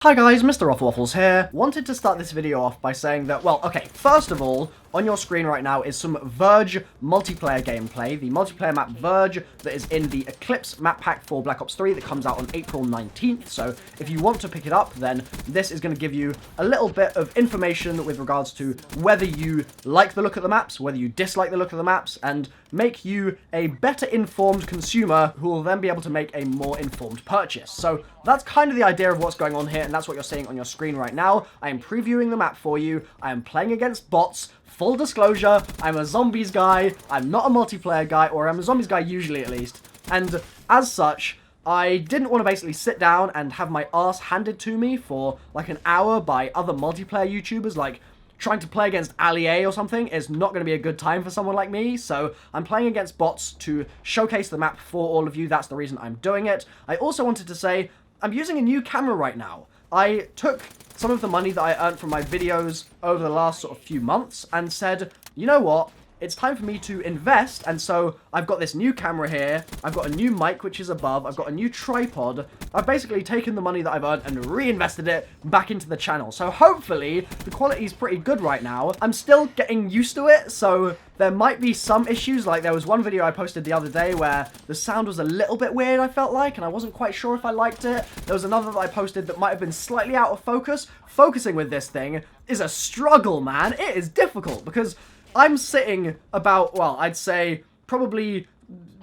Hi guys, MrRoflWaffles here. Wanted to start this video off by saying that, well, okay, first of all, on your screen right now is some VERGE multiplayer gameplay, the multiplayer map VERGE that is in the ECLIPSE map pack for Black Ops 3 that comes out on April 19th, so if you want to pick it up, then this is going to give you a little bit of information with regards to whether you like the look of the maps, whether you dislike the look of the maps, and make you a better informed consumer who will then be able to make a more informed purchase. So that's kind of the idea of what's going on here, and that's what you're seeing on your screen right now. I am previewing the map for you. I am playing against bots. Full disclosure, I'm a zombies guy. I'm not a multiplayer guy, or I'm a zombies guy usually at least. And as such, I didn't want to basically sit down and have my ass handed to me for like an hour by other multiplayer YouTubers. Like, trying to play against Ali A or something is not going to be a good time for someone like me, so I'm playing against bots to showcase the map for all of you. That's the reason I'm doing it. I also wanted to say, I'm using a new camera right now. I took some of the money that I earned from my videos over the last sort of few months and said, you know what? It's time for me to invest, and so I've got this new camera here, I've got a new mic which is above, I've got a new tripod. I've basically taken the money that I've earned and reinvested it back into the channel. So hopefully the quality is pretty good right now. I'm still getting used to it, so there might be some issues. Like, there was one video I posted the other day where the sound was a little bit weird, I felt like, and I wasn't quite sure if I liked it. There was another that I posted that might have been slightly out of focus. Focusing with this thing is a struggle, man. It is difficult because I'm sitting about, well, I'd say probably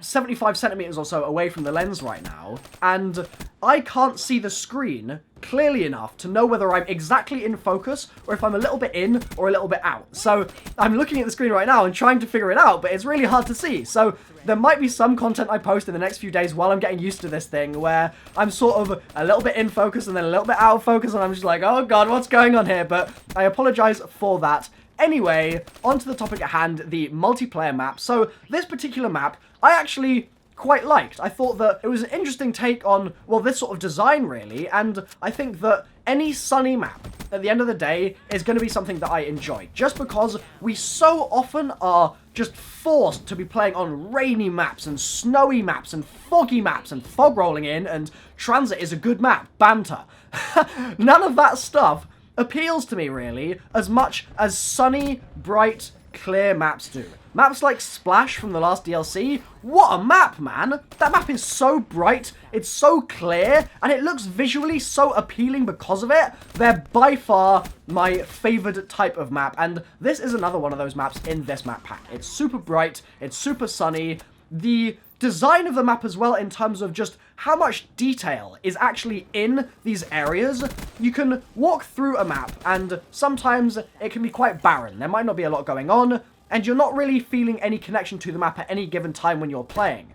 75 centimeters or so away from the lens right now, and I can't see the screen clearly enough to know whether I'm exactly in focus or if I'm a little bit in or a little bit out. So I'm looking at the screen right now and trying to figure it out, but it's really hard to see. So there might be some content I post in the next few days while I'm getting used to this thing where I'm sort of a little bit in focus and then a little bit out of focus, and I'm just like, oh god, what's going on here? But I apologize for that. Anyway, on to the topic at hand, the multiplayer map. So this particular map, I actually quite liked. I thought that it was an interesting take on, well, this sort of design, really, and I think that any sunny map, at the end of the day, is going to be something that I enjoy, just because we so often are just forced to be playing on rainy maps and snowy maps and foggy maps and fog rolling in, and Transit is a good map, banter. None of that stuff appeals to me, really, as much as sunny, bright, clear maps do. Maps like Splash from the last DLC, what a map, man! That map is so bright, it's so clear, and it looks visually so appealing because of it. They're by far my favoured type of map, and this is another one of those maps in this map pack. It's super bright, it's super sunny. The design of the map as well, in terms of just how much detail is actually in these areas. You can walk through a map, and sometimes it can be quite barren. There might not be a lot going on, and you're not really feeling any connection to the map at any given time when you're playing.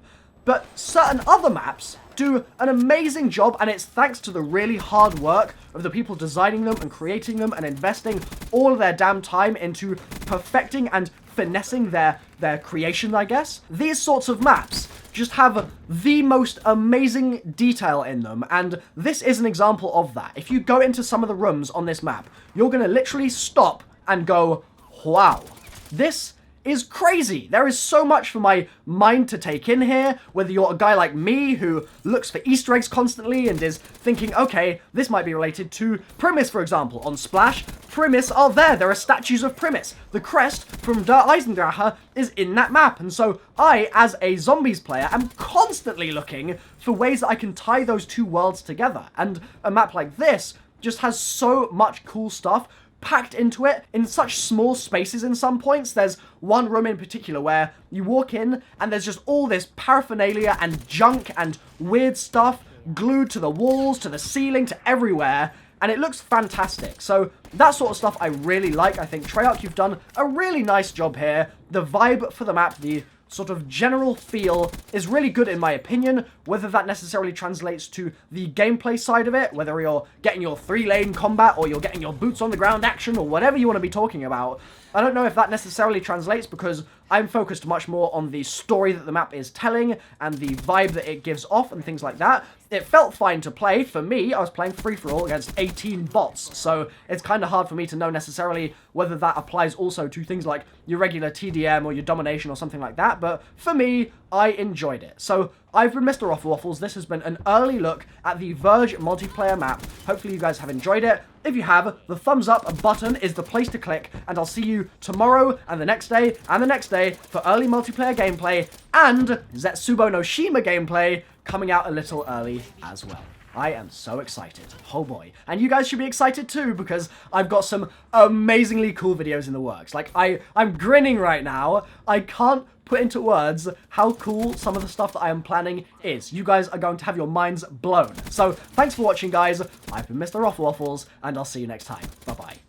But certain other maps do an amazing job, and it's thanks to the really hard work of the people designing them and creating them and investing all of their damn time into perfecting and finessing their creation, I guess. These sorts of maps just have the most amazing detail in them, and this is an example of that. If you go into some of the rooms on this map, you're going to literally stop and go, wow, this is crazy. There is so much for my mind to take in here, whether you're a guy like me who looks for Easter eggs constantly and is thinking, okay, this might be related to Primus, for example. On Splash, Primus are there. There are statues of Primus. The crest from Der Eisendrache is in that map, and so I, as a zombies player, am constantly looking for ways that I can tie those two worlds together, and a map like this just has so much cool stuff packed into it in such small spaces in some points. There's one room in particular where you walk in and there's just all this paraphernalia and junk and weird stuff glued to the walls, to the ceiling, to everywhere, and it looks fantastic. So that sort of stuff I really like. I think Treyarch, you've done a really nice job here. The vibe for the map, the sort of general feel is really good in my opinion. Whether that necessarily translates to the gameplay side of it, whether you're getting your 3-lane combat or you're getting your boots on the ground action or whatever you want to be talking about, I don't know if that necessarily translates, because I'm focused much more on the story that the map is telling and the vibe that it gives off and things like that. It felt fine to play. For me, I was playing free-for-all against 18 bots, so it's kind of hard for me to know necessarily whether that applies also to things like your regular TDM or your domination or something like that. But for me, I enjoyed it. So I've been MrRoflWaffles. This has been an early look at the Verge multiplayer map. Hopefully you guys have enjoyed it. If you have, the thumbs up button is the place to click, and I'll see you tomorrow and the next day and the next day for early multiplayer gameplay and Zetsubo no Shima gameplay coming out a little early as well. I am so excited. Oh boy. And you guys should be excited too, because I've got some amazingly cool videos in the works. Like, I'm grinning right now. I can't put into words how cool some of the stuff that I am planning is. You guys are going to have your minds blown. So, thanks for watching, guys. I've been MrRoflWaffles, and I'll see you next time. Bye-bye.